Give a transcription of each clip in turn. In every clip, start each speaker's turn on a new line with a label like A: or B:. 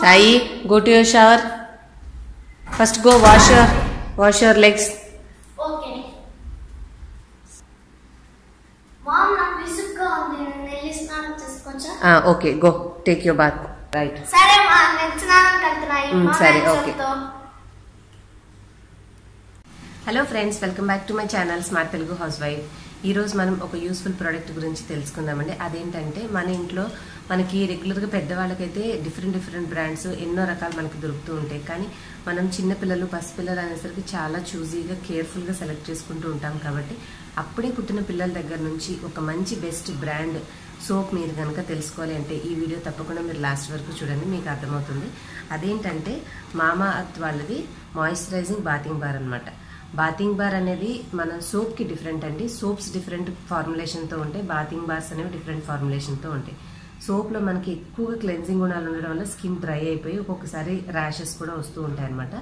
A: Sai, go to your shower. First go wash your legs.
B: Okay. Mom, నాకు విసుగ్గా ఉంది. నేను వెళ్ళి స్నానం చేసుకోవచ్చా?
A: Okay, go. Take your bath. Right.
B: సరే మా నేను స్నానం కడుతున్నా.
A: సరే, okay. Hello friends, welcome back to my channel smart Telugu house wife. ఈరోజు మనం ఒక యూస్ఫుల్ ప్రోడక్ట్ గురించి తెలుసుకుందామండి. అదేంటంటే మన ఇంట్లో మనకి రెగ్యులర్గా పెద్దవాళ్ళకైతే డిఫరెంట్ బ్రాండ్స్ ఎన్నో రకాలు మనకి దొరుకుతూ ఉంటాయి. కానీ మనం చిన్నపిల్లలు పసిపిల్లలు అనేసరికి చాలా చూజీగా కేర్ఫుల్గా సెలెక్ట్ చేసుకుంటూ ఉంటాం. కాబట్టి అప్పుడే పుట్టిన పిల్లల దగ్గర నుంచి ఒక మంచి బెస్ట్ బ్రాండ్ సోప్ మీరు కనుక తెలుసుకోవాలి అంటే ఈ వీడియో తప్పకుండా మీరు లాస్ట్ వరకు చూడండి, మీకు అర్థమవుతుంది. అదేంటంటే మామా అర్త్ వాళ్ళది మాయిశ్చరైజింగ్ బాతింగ్ బార్ అనమాట. బాతింగ్ బార్ అనేది మన సోప్కి డిఫరెంట్ అండి. సోప్స్ డిఫరెంట్ ఫార్ములేషన్తో ఉంటాయి, బాతింగ్ బార్స్ అనేవి డిఫరెంట్ ఫార్ములేషన్తో ఉంటాయి. సోప్లో మనకి ఎక్కువగా క్లెన్జింగ్ గుణాలు ఉండడం వల్ల స్కిన్ డ్రై అయిపోయి ఒక్కొక్కసారి ర్యాషెస్ కూడా వస్తూ ఉంటాయి అనమాట.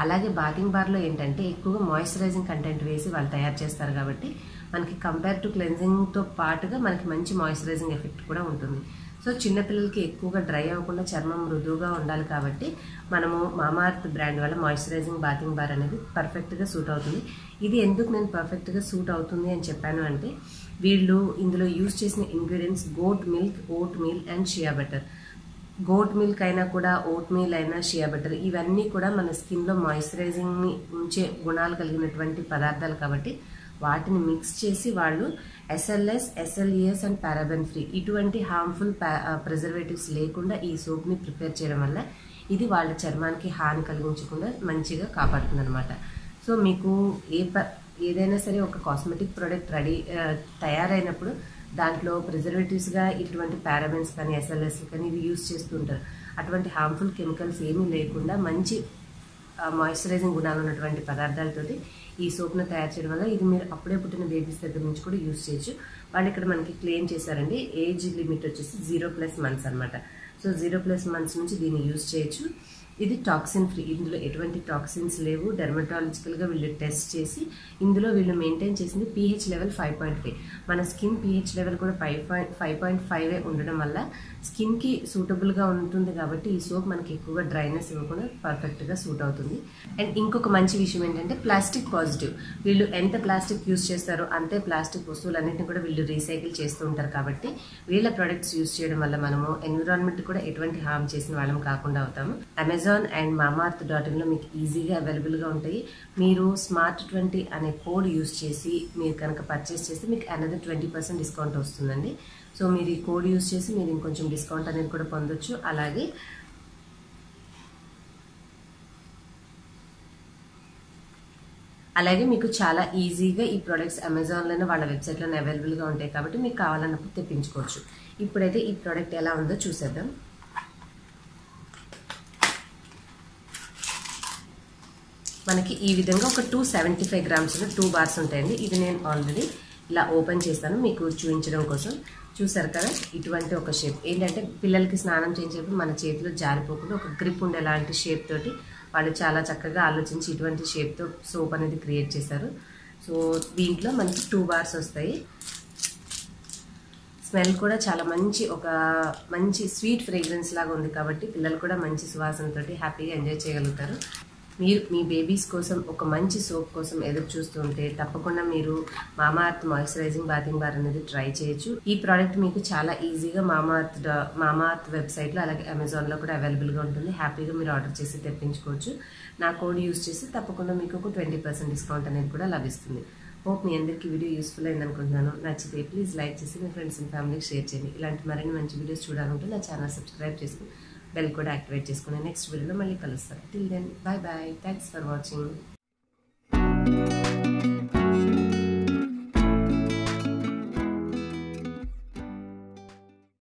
A: అలాగే బాతింగ్ బార్లో ఏంటంటే ఎక్కువగా మాయిశ్చరైజింగ్ కంటెంట్ వేసి వాళ్ళు తయారు చేస్తారు. కాబట్టి మనకి కంపేర్ టు క్లెన్జింగ్తో పాటుగా మనకి మంచి మాయిశ్చరైజింగ్ ఎఫెక్ట్ కూడా ఉంటుంది. సో చిన్నపిల్లలకి ఎక్కువగా డ్రై అవ్వకుండా చర్మం మృదువుగా ఉండాలి కాబట్టి మనము మామా అర్త్ బ్రాండ్ వల్ల మాయిశ్చరైజింగ్ బాతింగ్ బార్ అనేది పర్ఫెక్ట్గా సూట్ అవుతుంది. ఇది ఎందుకు నేను పర్ఫెక్ట్గా సూట్ అవుతుంది అని చెప్పాను అంటే వీళ్ళు ఇందులో యూజ్ చేసిన ingredients goat milk, oatmeal and shea butter. Goat milk అయినా కూడా ఓట్ మీల్ అయినా షియా బటర్ ఇవన్నీ కూడా మన స్కిన్లో మాయిశ్చరైజింగ్ని ఉంచే గుణాలు కలిగినటువంటి పదార్థాలు. కాబట్టి వాటిని మిక్స్ చేసి వాళ్ళు SLS, SLES and paraben free ఇటువంటి హార్మ్ఫుల్ ప్రిజర్వేటివ్స్ లేకుండా ఈ సోప్ని ప్రిపేర్ చేయడం వల్ల ఇది వాళ్ళ చర్మానికి హాని కలిగించకుండా మంచిగా కాపాడుతుంది అనమాట. సో మీకు ఏదైనా సరే ఒక కాస్మెటిక్ ప్రోడక్ట్ తయారైనప్పుడు దాంట్లో ప్రిజర్వేటివ్స్గా ఇటువంటి పారాబెన్స్ కానీ SLS కానీ ఇవి యూజ్ చేస్తూ ఉంటారు. అటువంటి హార్మ్ఫుల్ కెమికల్స్ ఏమీ లేకుండా మంచి మాయిశ్చరైజింగ్ గుణాలు ఉన్నటువంటి పదార్థాలతోటి ఈ సోప్ను తయారు చేయడం వల్ల ఇది మీరు అప్పుడే పుట్టిన బేబీస్ దగ్గర నుంచి కూడా యూజ్ చేయొచ్చు. వాళ్ళు ఇక్కడ మనకి క్లెయిమ్ చేశారండి ఏజ్ లిమిట్ వచ్చేసి 0+ months అనమాట. సో 0+ months నుంచి దీన్ని యూజ్ చేయొచ్చు. ఇది టాక్సిన్ ఫ్రీ, ఇందులో ఎటువంటి టాక్సిన్స్ లేవు. డెర్మటాలజికల్గా వీళ్ళు టెస్ట్ చేసి ఇందులో వీళ్ళు మెయింటైన్ చేసింది pH లెవెల్ 5.5. మన స్కిన్ pH లెవెల్ కూడా 5.5 ఉండడం వల్ల స్కిన్కి సూటబుల్గా ఉంటుంది. కాబట్టి ఈ సోప్ మనకి ఎక్కువగా డ్రైనెస్ ఇవ్వకుండా పర్ఫెక్ట్గా సూట్ అవుతుంది. అండ్ ఇంకొక మంచి విషయం ఏంటంటే ప్లాస్టిక్ పాజిటివ్. వీళ్ళు ఎంత ప్లాస్టిక్ యూజ్ చేస్తారో అంతే ప్లాస్టిక్ వస్తువులన్నింటినీ కూడా వీళ్ళు రీసైకిల్ చేస్తూ ఉంటారు. కాబట్టి వీళ్ళ ప్రొడక్ట్స్ యూజ్ చేయడం వల్ల మనము ఎన్విరాన్మెంట్ కూడా ఎటువంటి హార్మ్ చేసిన వాళ్ళం కాకుండా అవుతాము. అమెజాన్ అండ్ mamaearth.in లో మీకు ఈజీగా అవైలబుల్గా ఉంటాయి. మీరు SMART20 అనే కోడ్ యూజ్ చేసి మీరు కనుక పర్చేస్ చేస్తే మీకు another 20% డిస్కౌంట్ వస్తుందండి. సో మీరు ఈ కోడ్ యూజ్ చేసి మీరు ఇంకొంచెం డిస్కౌంట్ అనేది కూడా పొందొచ్చు. అలాగే మీకు చాలా ఈజీగా ఈ ప్రొడక్ట్స్ అమెజాన్లోనే వాళ్ళ వెబ్సైట్లోనే అవైలబుల్గా ఉంటాయి. కాబట్టి మీకు కావాలన్నప్పుడు తెప్పించుకోవచ్చు. ఇప్పుడైతే ఈ ప్రోడక్ట్ ఎలా ఉందో చూసేద్దాం. మనకి ఈ విధంగా ఒక 275 grams 2 bars ఉంటాయండి. ఇది నేను ఆల్రెడీ ఇలా ఓపెన్ చేస్తాను మీకు చూపించడం కోసం. చూసారు కదా, ఇటువంటి ఒక షేప్ ఏంటంటే పిల్లలకి స్నానం చేసేటప్పుడు మన చేతిలో జారిపోకుండా ఒక గ్రిప్ ఉండేలాంటి షేప్ తోటి వాళ్ళు చాలా చక్కగా ఆలోచించి ఇటువంటి షేప్తో సోప్ అనేది క్రియేట్ చేశారు. సో దీంట్లో మనకి 2 bars వస్తాయి. స్మెల్ కూడా చాలా మంచి స్వీట్ ఫ్రేగ్రెన్స్ లాగా ఉంది. కాబట్టి పిల్లలు కూడా మంచి సువాసనతోటి హ్యాపీగా ఎంజాయ్ చేయగలుగుతారు. మీరు మీ బేబీస్ కోసం ఒక మంచి సోప్ కోసం ఎదురు చూస్తుంటే తప్పకుండా మీరు మామా అర్త్ మాయిశ్చరైజింగ్ బాతింగ్ బార్ అనేది ట్రై చేయొచ్చు. ఈ ప్రోడక్ట్ మీకు చాలా ఈజీగా మామా అర్త్ వెబ్సైట్లో అలాగే అమెజాన్లో కూడా అవైలబుల్గా ఉంటుంది. హ్యాపీగా మీరు ఆర్డర్ చేసి తెప్పించుకోవచ్చు. నా కోడ్ యూజ్ చేసి తప్పకుండా మీకు ఒక 20% డిస్కౌంట్ అనేది కూడా లభిస్తుంది. హోప్ మీ అందరికీ వీడియో యూస్ఫుల్ అయింది అనుకుంటున్నాను. నచ్చితే ప్లీజ్ లైక్ చేసి మీ ఫ్రెండ్స్ అండ్ ఫ్యామిలీకి షేర్ చేయండి. ఇలాంటి మరిన్ని మంచి వీడియోస్ చూడాలంటే నా ఛానల్ సబ్స్క్రైబ్ చేసుకుని బెల్ కూడా యాక్టివేట్ చేసుకుని నెక్స్ట్ వీడియోలో మళ్ళీ కలుస్తాను. Till then bye bye. Thanks for watching.